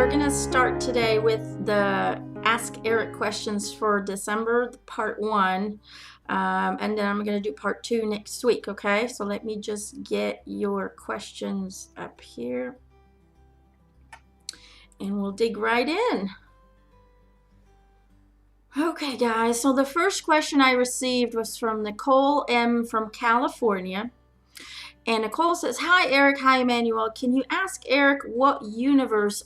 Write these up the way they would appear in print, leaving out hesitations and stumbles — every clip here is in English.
we're going to start today with the Ask Eric questions for December, part 1. And then I'm going to do part 2 next week, okay? So let me just get your questions up here. And we'll dig right in. Okay, guys. So the first question I received was from Nicole M from California. And Nicole says, "Hi, Eric. Hi, Emanuelle. Can you ask Eric what universe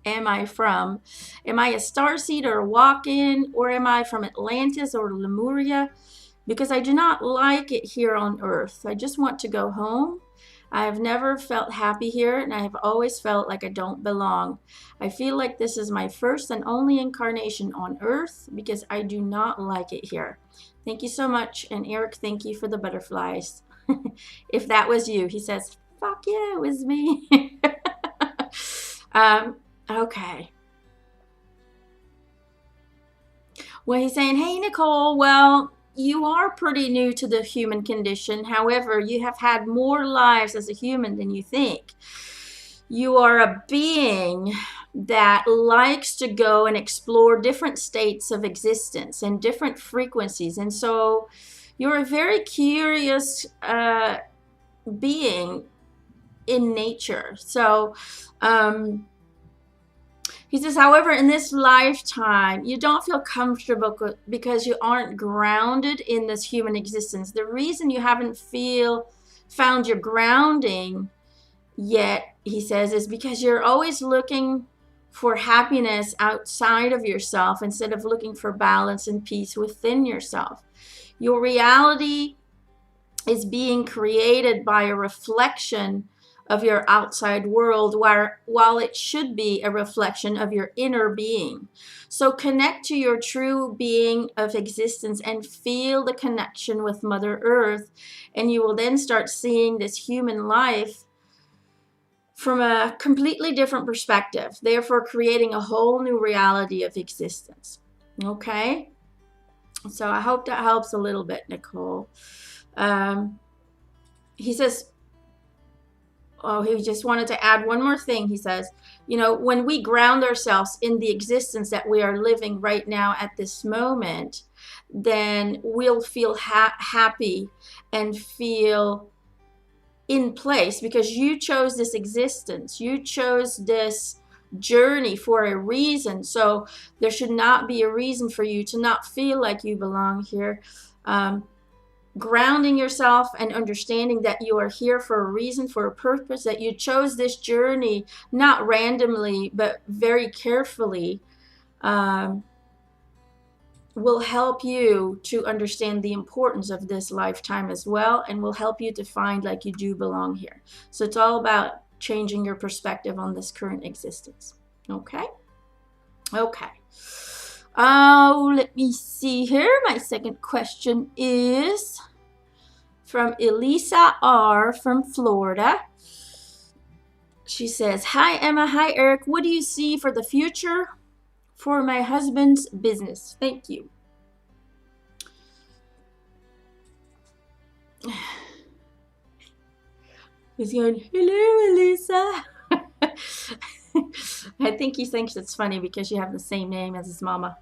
am I from? Am I a starseed or a walk-in? Or am I from Atlantis or Lemuria? Because I do not like it here on Earth. I just want to go home. I have never felt happy here, and I have always felt like I don't belong. I feel like this is my first and only incarnation on Earth because I do not like it here. Thank you so much. And Eric, thank you for the butterflies." If that was you, he says, "Fuck yeah, it was me." Okay. Well, he's saying, "Hey, Nicole, well, you are pretty new to the human condition. However, you have had more lives as a human than you think. You are a being that likes to go and explore different states of existence and different frequencies. And so you're a very curious being in nature." So he says, "However, in this lifetime, you don't feel comfortable because you aren't grounded in this human existence. The reason you haven't found your grounding yet," he says, "is because you're always looking for happiness outside of yourself instead of looking for balance and peace within yourself. Your reality is being created by a reflection of your outside world, while it should be a reflection of your inner being. So connect to your true being of existence and feel the connection with Mother Earth, and you will then start seeing this human life from a completely different perspective, therefore creating a whole new reality of existence." Okay? So I hope that helps a little bit, Nicole. He says, he just wanted to add one more thing. He says, when we ground ourselves in the existence that we are living right now at this moment, then we'll feel happy and feel in place because you chose this existence. You chose this journey for a reason. So there should not be a reason for you to not feel like you belong here. Grounding yourself and understanding that you are here for a reason, for a purpose, that you chose this journey not randomly but very carefully, will help you to understand the importance of this lifetime as well, and will help you to find like you do belong here. So it's all about changing your perspective on this current existence. Okay? Okay. Let me see here. My second question is from ELISA R from Florida. She says, "Hi, Emma. Hi, Eric. What do you see for the future for my husband's business? Thank you." He's going, "Hello, ELISA." I think he thinks it's funny because you have the same name as his mama.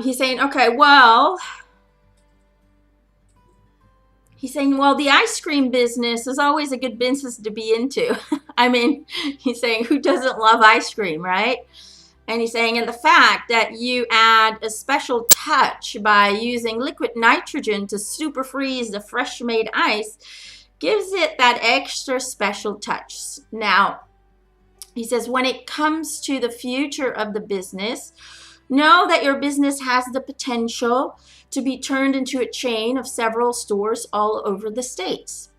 He's saying, the ice cream business is always a good business to be into. I mean, he's saying, who doesn't love ice cream, right? And he's saying, and the fact that you add a special touch by using liquid nitrogen to super freeze the fresh made ice gives it that extra special touch. Now, he says, when it comes to the future of the business, know that your business has the potential to be turned into a chain of several stores all over the States.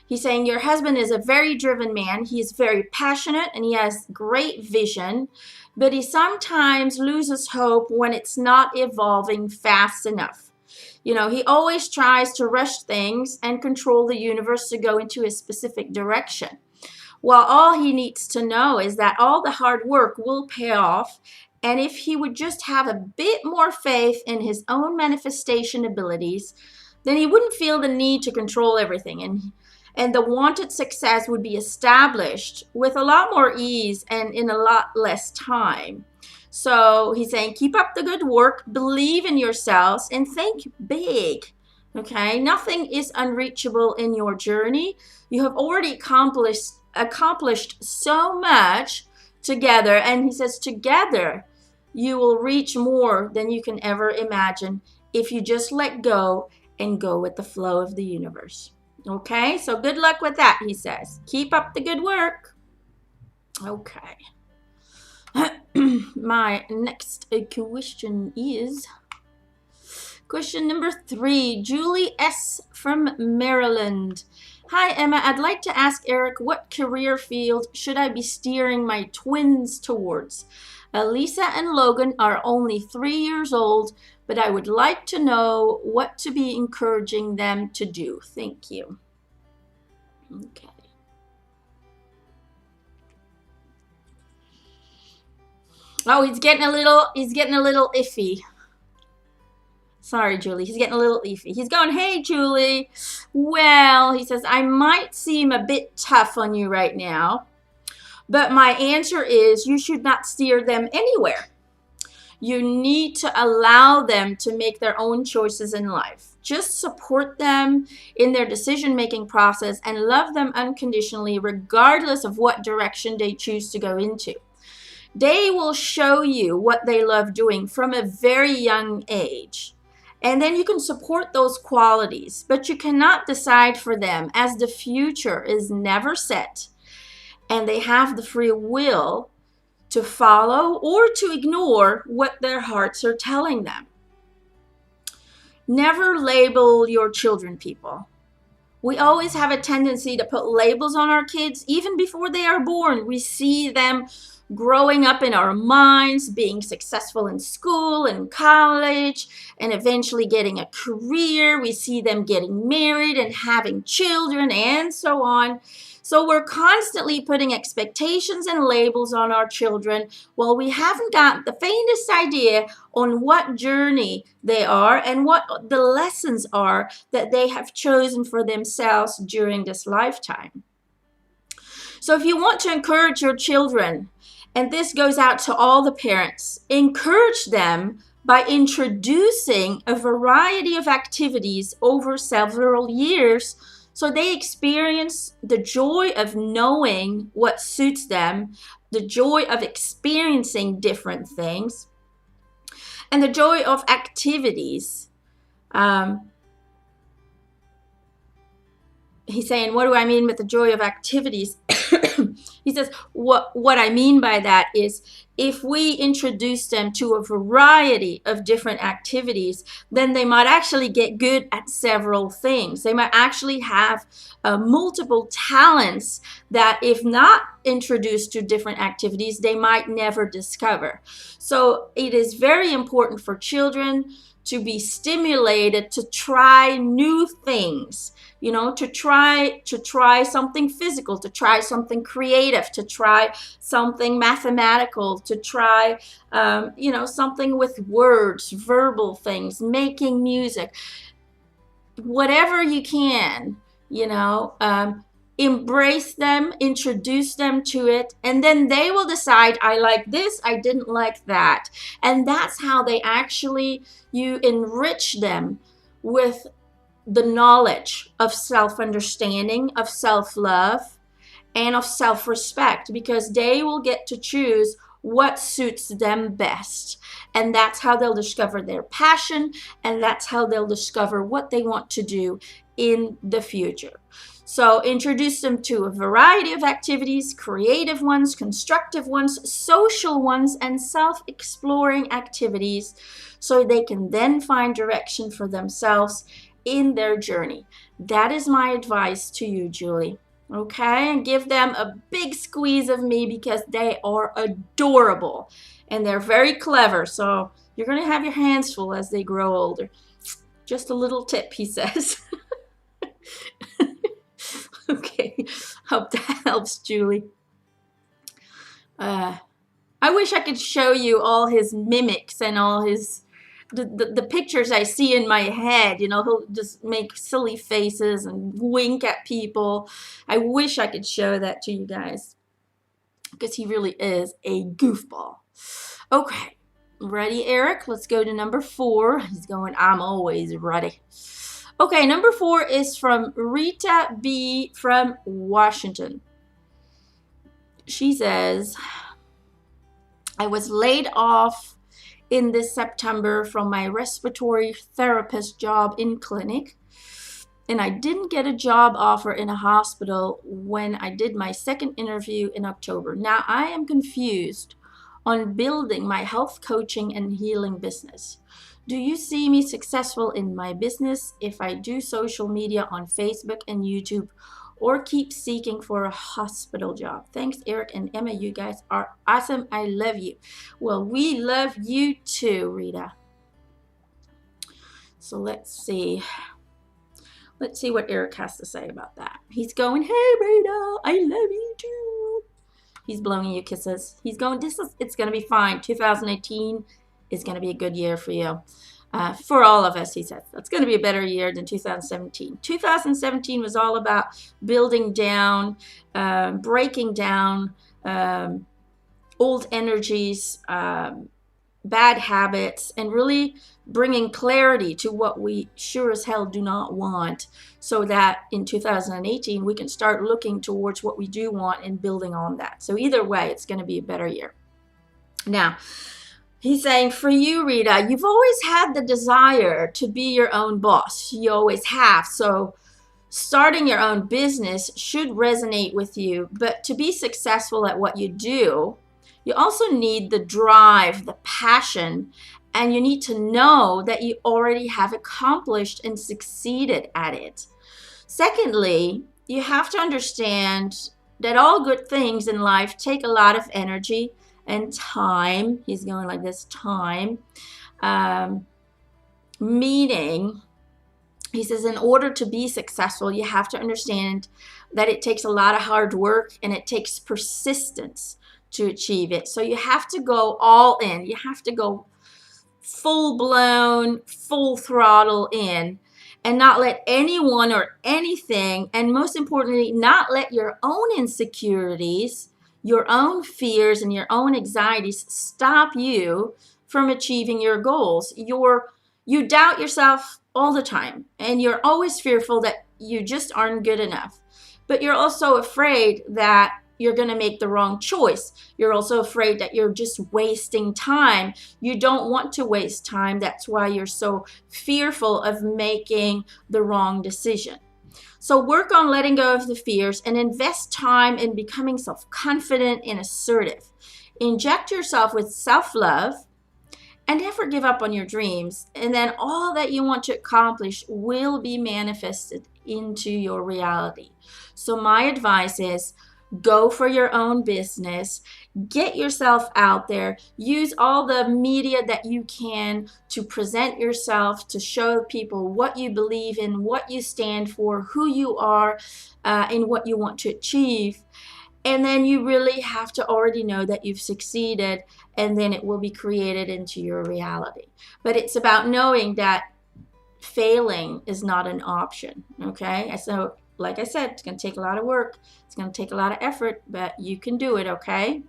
He's saying your husband is a very driven man. He is very passionate and he has great vision, but he sometimes loses hope when it's not evolving fast enough. He always tries to rush things and control the universe to go into a specific direction. While all he needs to know is that all the hard work will pay off, and if he would just have a bit more faith in his own manifestation abilities, then he wouldn't feel the need to control everything. and the wanted success would be established with a lot more ease and in a lot less time. So he's saying, keep up the good work, believe in yourselves, and think big. Okay, nothing is unreachable in your journey. You have already accomplished so much together. And he says, together, you will reach more than you can ever imagine if you just let go and go with the flow of the universe. Okay, so good luck with that, he says. Keep up the good work. Okay. My next question is question number 3. Julie S. from Maryland. Hi, Emma. I'd like to ask Eric, what career field should I be steering my twins towards? ELISA and Logan are only 3 years old, but I would like to know what to be encouraging them to do. Thank you. Okay. Oh, he's getting a little iffy. Sorry, Julie. He's getting a little iffy. He's going, hey, Julie. Well, he says, I might seem a bit tough on you right now, but my answer is you should not steer them anywhere. You need to allow them to make their own choices in life. Just support them in their decision-making process and love them unconditionally, regardless of what direction they choose to go into. They will show you what they love doing from a very young age. And then you can support those qualities, but you cannot decide for them, as the future is never set and they have the free will to follow or to ignore what their hearts are telling them. Never label your children, people. We always have a tendency to put labels on our kids even before they are born. We see them growing up in our minds, being successful in school and college, and eventually getting a career. We see them getting married and having children and so on. So we're constantly putting expectations and labels on our children while we haven't got the faintest idea on what journey they are and what the lessons are that they have chosen for themselves during this lifetime. So if you want to encourage your children, and this goes out to all the parents, encourage them by introducing a variety of activities over several years so they experience the joy of knowing what suits them, the joy of experiencing different things, and the joy of activities. He's saying, what do I mean with the joy of activities? He says, what I mean by that is if we introduce them to a variety of different activities, then they might actually get good at several things. They might actually have multiple talents that if not introduced to different activities, they might never discover. So it is very important for children to be stimulated to try new things. You know, to try something physical, to try something creative, to try something mathematical, to try, something with words, verbal things, making music, whatever you can, embrace them, introduce them to it, and then they will decide, I like this, I didn't like that. And that's how you enrich them with the knowledge of self-understanding, of self-love, and of self-respect, because they will get to choose what suits them best. And that's how they'll discover their passion, and that's how they'll discover what they want to do in the future. So introduce them to a variety of activities, creative ones, constructive ones, social ones, and self-exploring activities, so they can then find direction for themselves in their journey. That is my advice to you, Julie. Okay, and give them a big squeeze of me because they are adorable and they're very clever. So you're going to have your hands full as they grow older. Just a little tip, he says. Okay, hope that helps, Julie. I wish I could show you all his mimics and all his the pictures I see in my head, you know, he'll just make silly faces and wink at people. I wish I could show that to you guys because he really is a goofball. Okay, ready, Eric? Let's go to number 4. He's going, I'm always ready. Okay, number 4 is from Rita B. from Washington. She says, I was laid off in this September from my respiratory therapist job in clinic, and I didn't get a job offer in a hospital when I did my second interview in October. Now I am confused on building my health coaching and healing business. Do you see me successful in my business if I do social media on Facebook and YouTube, or keep seeking for a hospital job? Thanks, Eric and Emma. You guys are awesome. I love you. Well, we love you too, Rita. So let's see. Let's see what Eric has to say about that. He's going, hey, Rita, I love you too. He's blowing you kisses. He's going, it's going to be fine. 2018 is going to be a good year for you. For all of us, he said. It's going to be a better year than 2017. 2017 was all about building down, breaking down old energies, bad habits, and really bringing clarity to what we sure as hell do not want, so that in 2018 we can start looking towards what we do want and building on that. So either way, it's going to be a better year. Now, he's saying, for you, Rita, you've always had the desire to be your own boss. You always have. So starting your own business should resonate with you. But to be successful at what you do, you also need the drive, the passion, and you need to know that you already have accomplished and succeeded at it. Secondly, you have to understand that all good things in life take a lot of energy and time. He's going like this, time. Meaning, he says, in order to be successful, you have to understand that it takes a lot of hard work and it takes persistence to achieve it. So you have to go all in. You have to go full blown, full throttle in, and not let anyone or anything, and most importantly, not let your own insecurities, your own fears, and your own anxieties stop you from achieving your goals. You doubt yourself all the time, and you're always fearful that you just aren't good enough. But you're also afraid that you're going to make the wrong choice. You're also afraid that you're just wasting time. You don't want to waste time. That's why you're so fearful of making the wrong decision. So work on letting go of the fears and invest time in becoming self-confident and assertive. Inject yourself with self-love and never give up on your dreams. And then all that you want to accomplish will be manifested into your reality. So my advice is, go for your own business, get yourself out there, use all the media that you can to present yourself, to show people what you believe in, what you stand for, who you are, and what you want to achieve. And then you really have to already know that you've succeeded, and then it will be created into your reality. But it's about knowing that failing is not an option, okay? So like I said, it's going to take a lot of work. It's going to take a lot of effort, but you can do it, okay?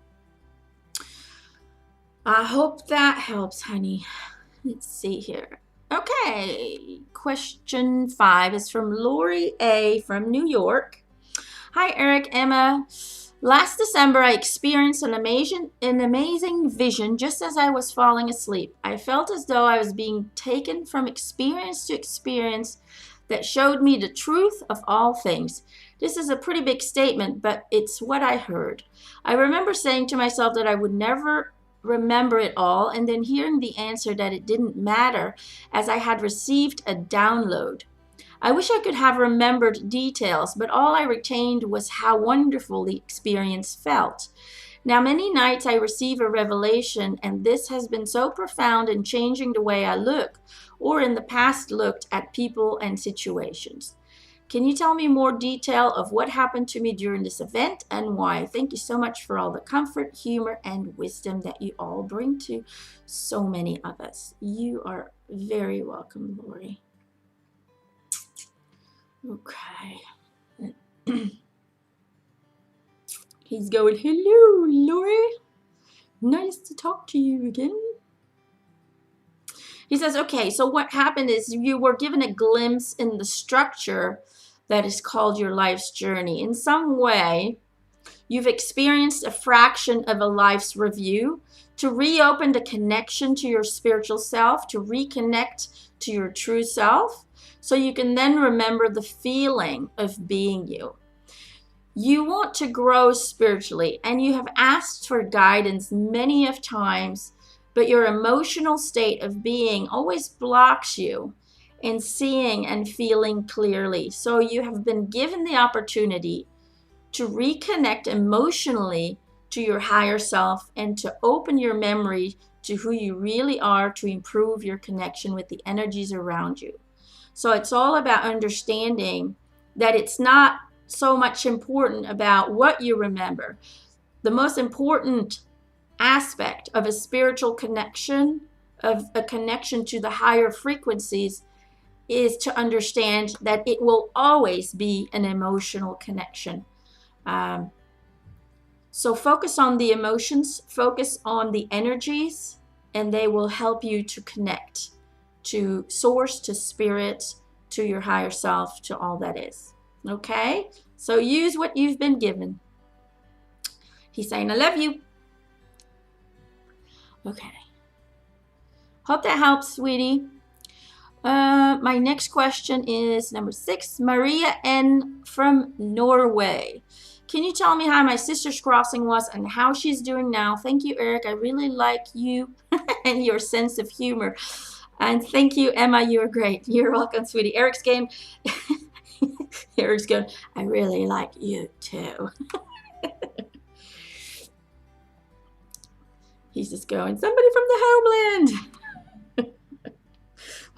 I hope that helps, honey. Let's see here. Okay, question 5 is from Lori A. from New York. Hi, Eric, Emma. Last December, I experienced an amazing vision just as I was falling asleep. I felt as though I was being taken from experience to experience that showed me the truth of all things. This is a pretty big statement, but it's what I heard. I remember saying to myself that I would never remember it all, and then hearing the answer that it didn't matter as I had received a download. I wish I could have remembered details, but all I retained was how wonderful the experience felt. Now, many nights I receive a revelation, and this has been so profound in changing the way I look, or in the past looked at people and situations. Can you tell me more detail of what happened to me during this event and why? Thank you so much for all the comfort, humor, and wisdom that you all bring to so many of us. You are very welcome, Lori. Okay. He's going, hello, Lori. Nice to talk to you again. He says, okay, so what happened is you were given a glimpse in the structure that is called your life's journey. In some way, you've experienced a fraction of a life's review to reopen the connection to your spiritual self, to reconnect to your true self, so you can then remember the feeling of being you. You want to grow spiritually, and you have asked for guidance many of times, but your emotional state of being always blocks you in seeing and feeling clearly. So you have been given the opportunity to reconnect emotionally to your higher self and to open your memory to who you really are, to improve your connection with the energies around you. So it's all about understanding that it's not so much important about what you remember. The most important aspect of a spiritual connection, of a connection to the higher frequencies, is to understand that it will always be an emotional connection. So focus on the emotions, focus on the energies, and they will help you to connect to source, to spirit, to your higher self, to all that is. Okay? So use what you've been given. He's saying, I love you. Okay. Hope that helps, sweetie. My next question is number 6, Maria N from Norway. Can you tell me how my sister's crossing was and how she's doing now? Thank you, Eric. I really like you and your sense of humor. And thank you, Emma. You're great. You're welcome, sweetie. Eric's going, I really like you too. He's just going, somebody from the homeland.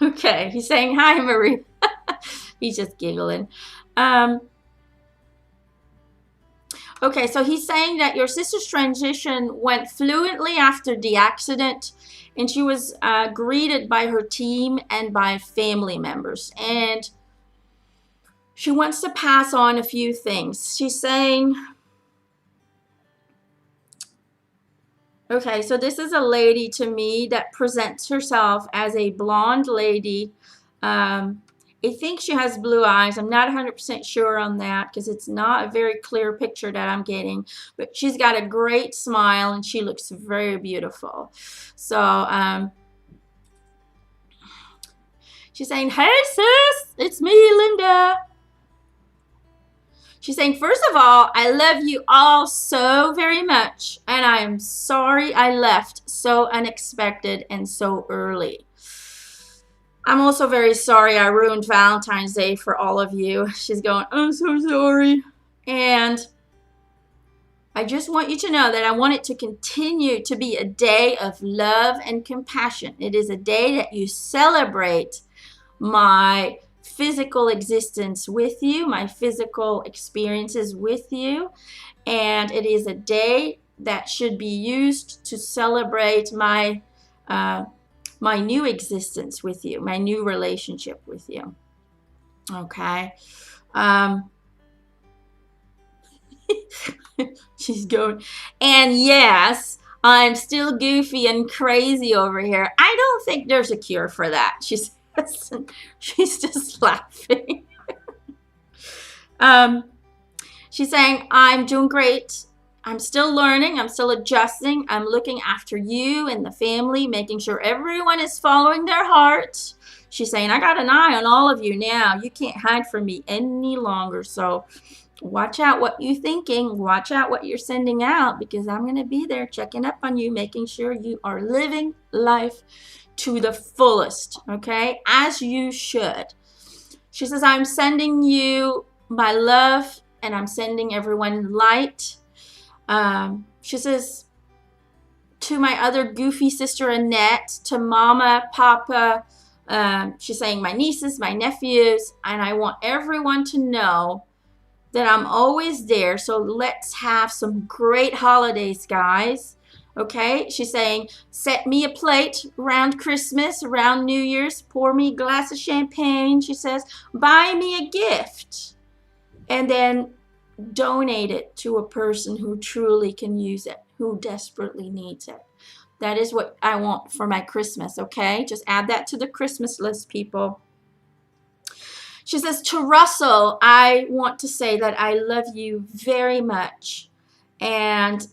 Okay, he's saying, hi, Marie. He's just giggling. Okay, so he's saying that your sister's transition went fluently after the accident, and she was greeted by her team and by family members. And she wants to pass on a few things. She's saying, okay, so this is a lady to me that presents herself as a blonde lady. I think she has blue eyes. I'm not 100% sure on that because it's not a very clear picture that I'm getting. But she's got a great smile and she looks very beautiful. So she's saying, hey sis, it's me, Linda. She's saying, first of all, I love you all so very much, and I am sorry I left so unexpected and so early. I'm also very sorry I ruined Valentine's Day for all of you. She's going, I'm so sorry. And I just want you to know that I want it to continue to be a day of love and compassion. It is a day that you celebrate my physical existence with you, my physical experiences with you, and it is a day that should be used to celebrate my my new existence with you, my new relationship with you. Okay. She's going, and yes, I'm still goofy and crazy over here. I don't think there's a cure for that. She's just laughing. She's saying, I'm doing great. I'm still learning. I'm still adjusting. I'm looking after you and the family, making sure everyone is following their heart. She's saying, I got an eye on all of you now. You can't hide from me any longer. So watch out what you're thinking. Watch out what you're sending out, because I'm going to be there checking up on you, making sure you are living life to the fullest, okay? As you should. She says, I'm sending you my love, and I'm sending everyone light. She says, to my other goofy sister Annette, to Mama, Papa, She's saying my nieces, my nephews, and I want everyone to know that I'm always there. So let's have some great holidays, guys. Okay, she's saying, set me a plate around Christmas, around New Year's, pour me a glass of champagne. She says, buy me a gift, and then donate it to a person who truly can use it, who desperately needs it. That is what I want for my Christmas, okay? Just add that to the Christmas list, people. She says, to Russell, I want to say that I love you very much. And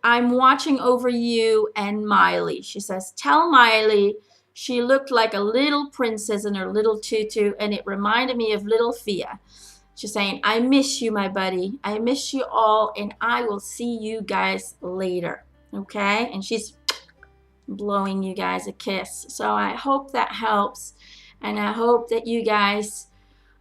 I'm watching over you and Miley. She says, tell Miley she looked like a little princess in her little tutu, and it reminded me of little Fia. She's saying, I miss you, my buddy. I miss you all, and I will see you guys later. Okay? And she's blowing you guys a kiss. So I hope that helps. And I hope that you guys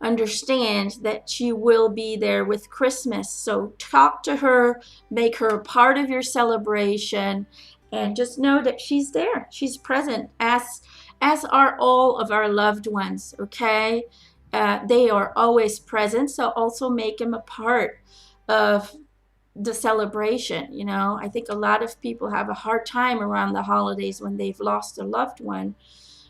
understand that she will be there with Christmas. So talk to her, make her a part of your celebration, and just know that she's there. She's present, as are all of our loved ones, okay? They are always present, so also make them a part of the celebration. You know, I think a lot of people have a hard time around the holidays when they've lost a loved one.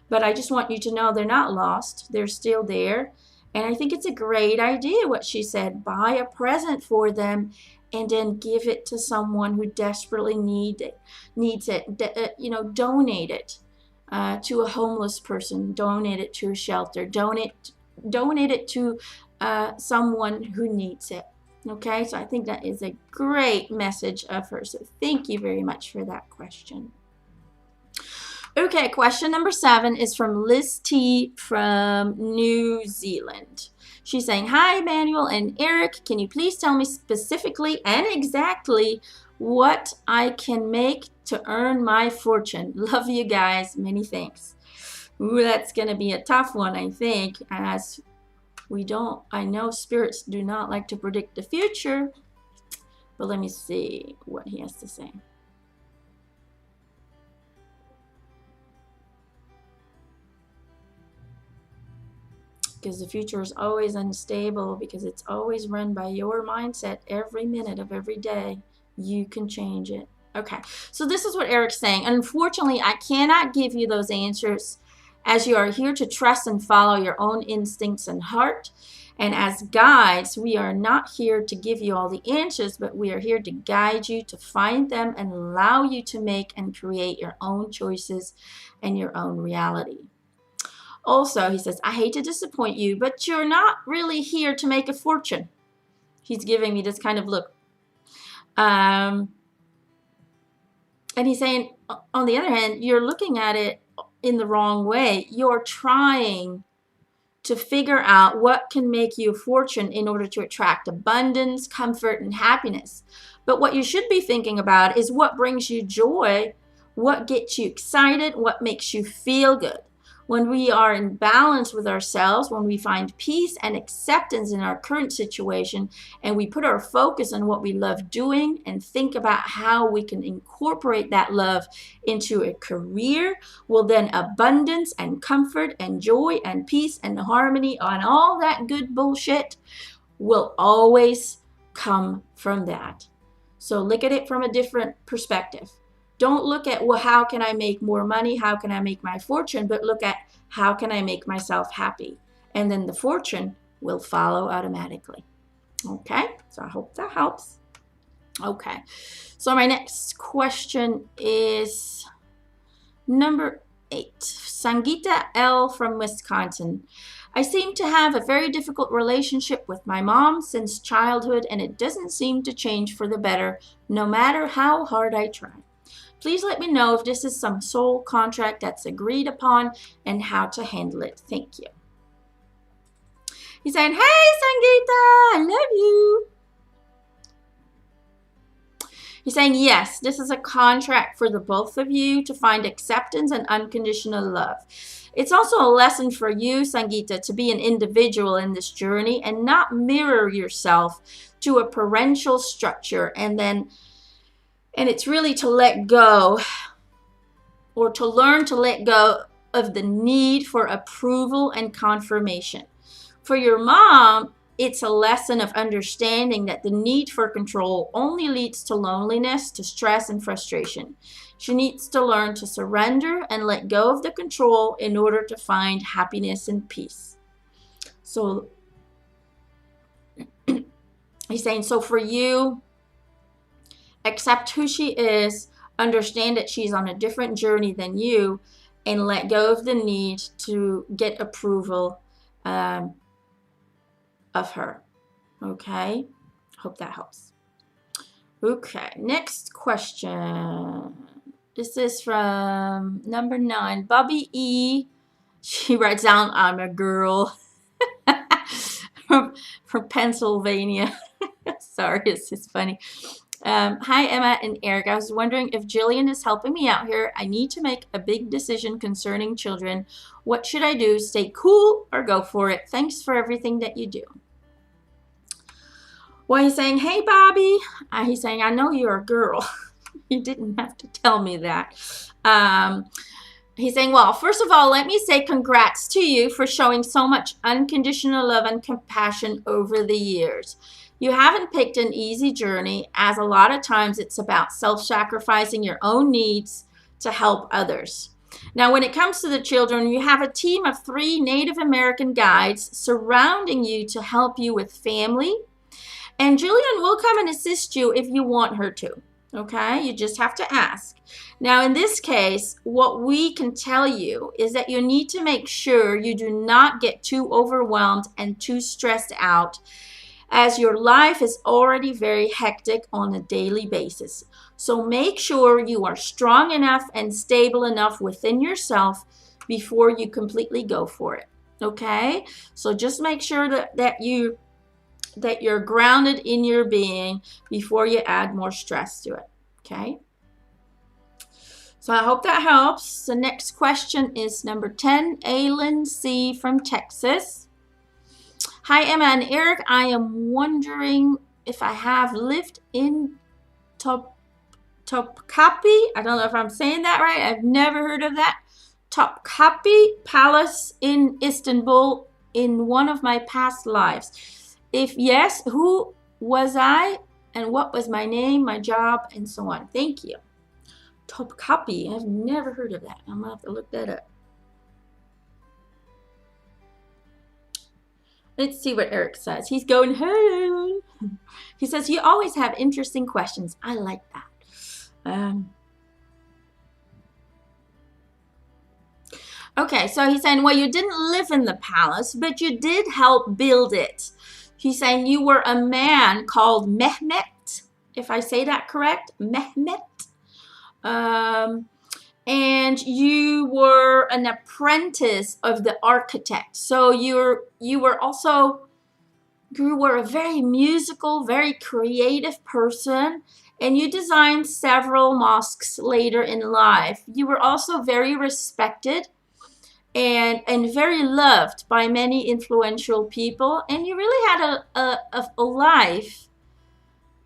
But I just want you to know they're not lost. They're still there. And I think it's a great idea what she said. Buy a present for them and then give it to someone who desperately needs it. You know, donate it to a homeless person. Donate it to a shelter. Donate it to someone who needs it. Okay, so I think that is a great message of her. So thank you very much for that question. Okay, question number 7 is from Listy from New Zealand. She's saying, hi, Emanuelle and Eric. Can you please tell me specifically and exactly what I can make to earn my fortune? Love you guys. Many thanks. Ooh, that's going to be a tough one, I think, as I know spirits do not like to predict the future. But let me see what he has to say. Because the future is always unstable, because it's always run by your mindset every minute of every day. You can change it. Okay, so this is what Eric's saying. Unfortunately, I cannot give you those answers, as you are here to trust and follow your own instincts and heart. And as guides, we are not here to give you all the answers, but we are here to guide you to find them and allow you to make and create your own choices and your own reality. Also, he says, I hate to disappoint you, but you're not really here to make a fortune. He's giving me this kind of look. And he's saying, on the other hand, you're looking at it in the wrong way. You're trying to figure out what can make you a fortune in order to attract abundance, comfort, and happiness. But what you should be thinking about is what brings you joy, what gets you excited, what makes you feel good. When we are in balance with ourselves, when we find peace and acceptance in our current situation, and we put our focus on what we love doing and think about how we can incorporate that love into a career, well, then abundance and comfort and joy and peace and harmony and all that good bullshit will always come from that. So look at it from a different perspective. Don't look at, well, how can I make more money? How can I make my fortune? But look at, how can I make myself happy? And then the fortune will follow automatically. Okay, so I hope that helps. Okay, so my next question is number 8. Sangeeta L from Wisconsin. I seem to have a very difficult relationship with my mom since childhood, and it doesn't seem to change for the better, no matter how hard I try. Please let me know if this is some soul contract that's agreed upon and how to handle it. Thank you. He's saying, hey, Sangeeta, I love you. He's saying, yes, this is a contract for the both of you to find acceptance and unconditional love. It's also a lesson for you, Sangeeta, to be an individual in this journey and not mirror yourself to a parental structure, and it's really to let go, or to learn to let go of the need for approval and confirmation. For your mom, it's a lesson of understanding that the need for control only leads to loneliness, to stress, and frustration. She needs to learn to surrender and let go of the control in order to find happiness and peace. So he's saying, so for you, accept who she is, understand that she's on a different journey than you, and let go of the need to get approval of her. Okay? Hope that helps. Okay, next question. This is from number 9. Bobby E. She writes down, I'm a girl. from Pennsylvania. Sorry, it's just funny. Hi, Emma and Eric. I was wondering if Jillian is helping me out here. I need to make a big decision concerning children. What should I do? Stay cool or go for it? Thanks for everything that you do. Well, he's saying, hey, Bobby. He's saying, I know you're a girl. You didn't have to tell me that. He's saying, well, first of all, let me say congrats to you for showing so much unconditional love and compassion over the years. You haven't picked an easy journey, as a lot of times it's about self-sacrificing your own needs to help others. Now, when it comes to the children, you have a team of 3 Native American guides surrounding you to help you with family. And Jillian will come and assist you if you want her to. Okay? You just have to ask. Now, in this case, what we can tell you is that you need to make sure you do not get too overwhelmed and too stressed out, as your life is already very hectic on a daily basis. So make sure you are strong enough and stable enough within yourself before you completely go for it. Okay? So just make sure that you're grounded in your being before you add more stress to it. Okay? So I hope that helps. The next question is number 10, Aylin C. from Texas. Hi, Emma and Eric. I am wondering if I have lived in Topkapi. I don't know if I'm saying that right. I've never heard of that. Topkapi Palace in Istanbul in one of my past lives. If yes, who was I and what was my name, my job, and so on. Thank you. Topkapi. I've never heard of that. I'm going to have to look that up. Let's see what Eric says. He's going, hey. He says, you always have interesting questions. I like that. Okay, so he's saying, well, you didn't live in the palace, but you did help build it. He's saying you were a man called Mehmet, if I say that correct, Mehmet. And you were an apprentice of the architect. So you were a very musical, very creative person, and you designed several mosques later in life. You were also very respected and very loved by many influential people, and you really had a life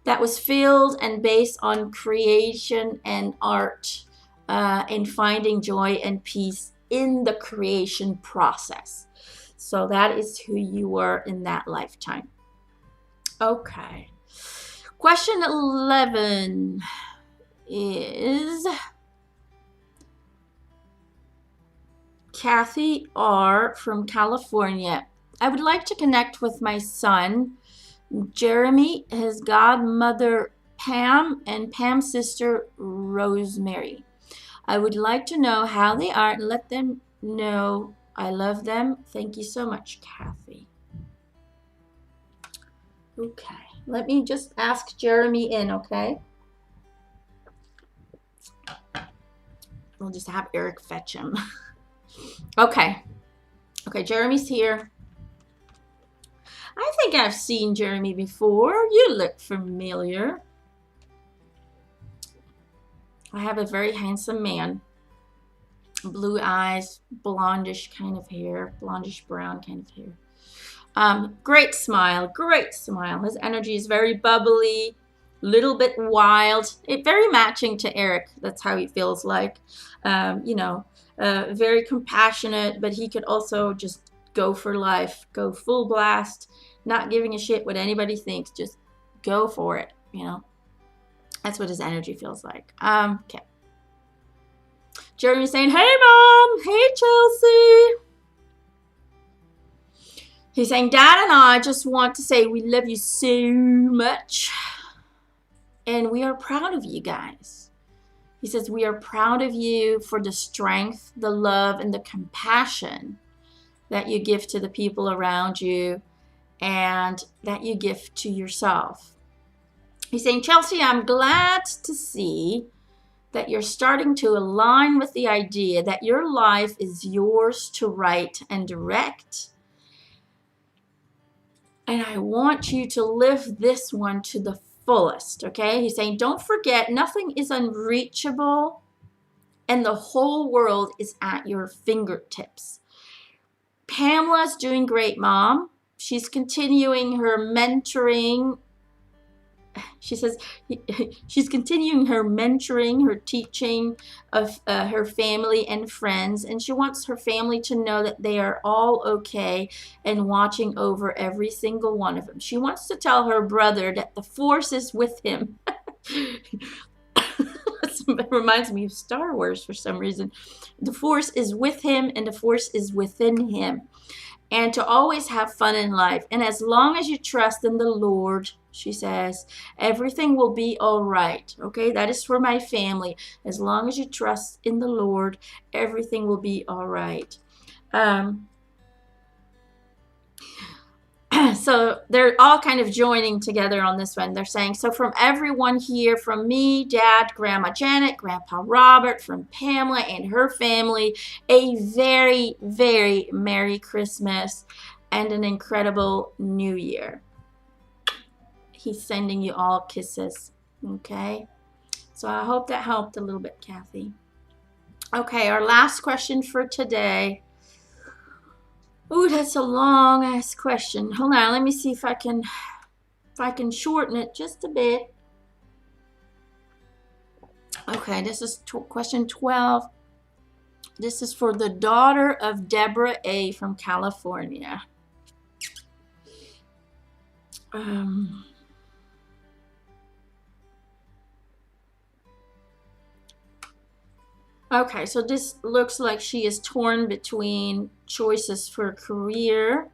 that was filled and based on creation and art. And finding joy and peace in the creation process. So that is who you were in that lifetime. Okay. Question 11 is Cathy R. from California. I would like to connect with my son, Jeremy, his godmother, Pam, and Pam's sister, Rosemary. I would like to know how they are and let them know I love them. Thank you so much, Cathy. Okay, let me just ask Jeremy in, okay? We'll just have Eric fetch him. Okay, Jeremy's here. I think I've seen Jeremy before. You look familiar. I have a very handsome man. Blue eyes, blondish kind of hair, blondish brown kind of hair. Great smile, great smile. His energy is very bubbly, little bit wild. It very matching to Eric. That's how he feels like. Very compassionate, but he could also just go for life, go full blast, not giving a shit what anybody thinks. Just go for it. That's what his energy feels like. Okay. Jeremy's saying, hey, Mom. Hey, Chelsea. He's saying, Dad and I just want to say we love you so much. And we are proud of you guys. He says, we are proud of you for the strength, the love, and the compassion that you give to the people around you and that you give to yourself. He's saying, Chelsea, I'm glad to see that you're starting to align with the idea that your life is yours to write and direct. And I want you to live this one to the fullest, okay? He's saying, don't forget, nothing is unreachable, and the whole world is at your fingertips. Pamela's doing great, Mom. She's continuing her mentoring. She says she's continuing her mentoring, her teaching of her family and friends, and she wants her family to know that they are all okay and watching over every single one of them. She wants to tell her brother that the force is with him. It reminds me of Star Wars for some reason. The force is with him and the force is within him. And to always have fun in life. And as long as you trust in the Lord, she says, everything will be all right. Okay, that is for my family. As long as you trust in the Lord, everything will be all right. So they're all kind of joining together on this one. They're saying, so from everyone here, from me, Dad, Grandma Janet, Grandpa Robert, from Pamela and her family, a very, very Merry Christmas and an incredible New Year. He's sending you all kisses, okay? So I hope that helped a little bit, Cathy. Okay, our last question for today. Ooh, that's a long-ass question. Hold on, let me see if I can shorten it just a bit. Okay, this is question 12. This is for the daughter of Deborah A. from California. Okay, so this looks like she is torn between choices for a career.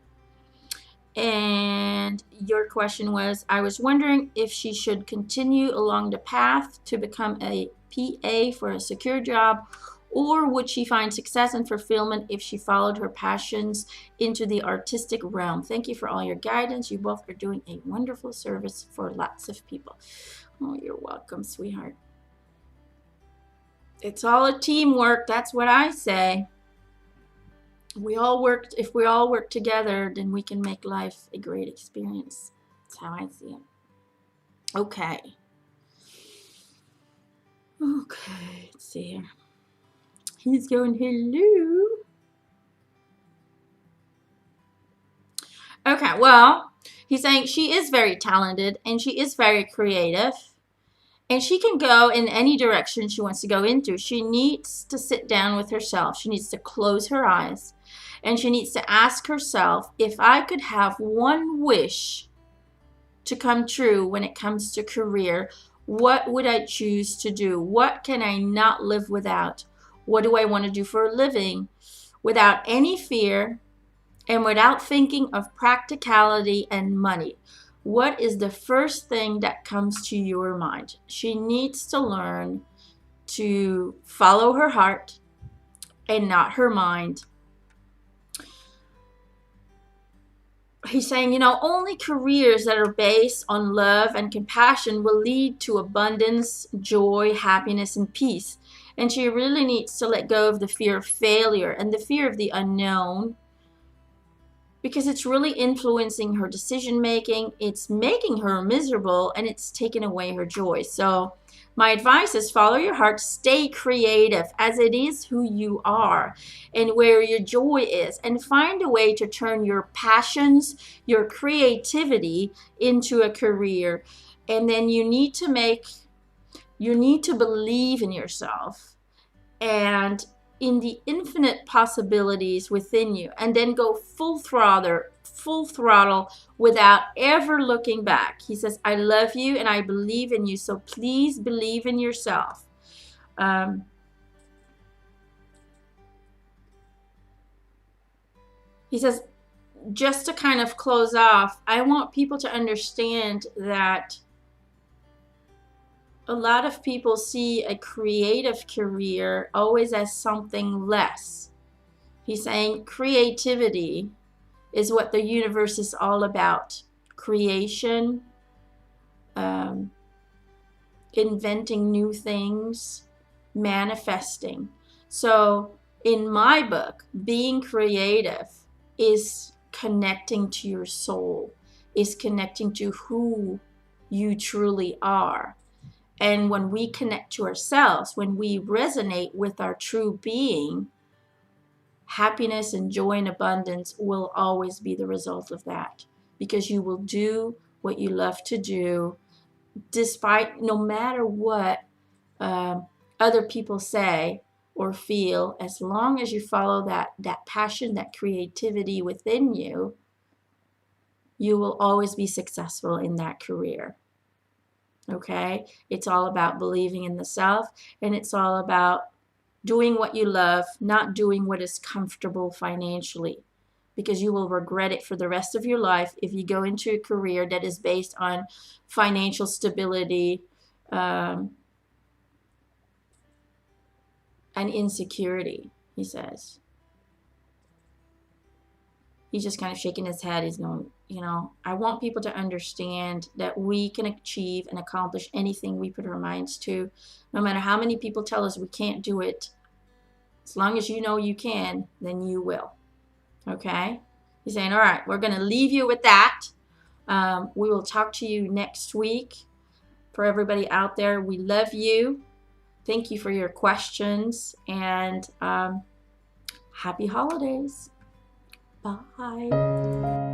And your question was, I was wondering if she should continue along the path to become a PA for a secure job, or would she find success and fulfillment if she followed her passions into the artistic realm? Thank you for all your guidance. You both are doing a wonderful service for lots of people. Oh, you're welcome, sweetheart. It's all a teamwork. That's what I say. If we all work together, then we can make life a great experience. That's how I see it. Okay. Okay, let's see here. He's going, hello. Okay, well, he's saying she is very talented and she is very creative. And she can go in any direction she wants to go into. She needs to sit down with herself. She needs to close her eyes. And she needs to ask herself, if I could have one wish to come true when it comes to career, what would I choose to do? What can I not live without? What do I want to do for a living? Without any fear and without thinking of practicality and money. What is the first thing that comes to your mind? She needs to learn to follow her heart and not her mind. He's saying, only careers that are based on love and compassion will lead to abundance, joy, happiness, and peace. And she really needs to let go of the fear of failure and the fear of the unknown, because it's really influencing her decision making. It's making her miserable and it's taking away her joy. So my advice is follow your heart, stay creative, as it is who you are and where your joy is, and find a way to turn your passions, your creativity into a career. And then you need to believe in yourself and in the infinite possibilities within you, and then go full throttle without ever looking back. He says, I love you and I believe in you, so please believe in yourself. He says, just to kind of close off, I want people to understand that a lot of people see a creative career always as something less. He's saying creativity is what the universe is all about. Creation, inventing new things, manifesting. So in my book, being creative is connecting to your soul, is connecting to who you truly are. And when we connect to ourselves, when we resonate with our true being, happiness and joy and abundance will always be the result of that, because you will do what you love to do, despite, no matter what other people say or feel. As long as you follow that passion, that creativity within you, you will always be successful in that career. Okay? It's all about believing in the self, and it's all about doing what you love, not doing what is comfortable financially, because you will regret it for the rest of your life if you go into a career that is based on financial stability and insecurity, he says. He's just kind of shaking his head. He's going, I want people to understand that we can achieve and accomplish anything we put our minds to, no matter how many people tell us we can't do it. As long as you know you can, then you will. Okay? He's saying, all right, we're going to leave you with that. We will talk to you next week. For everybody out there, we love you. Thank you for your questions, and happy holidays. Bye.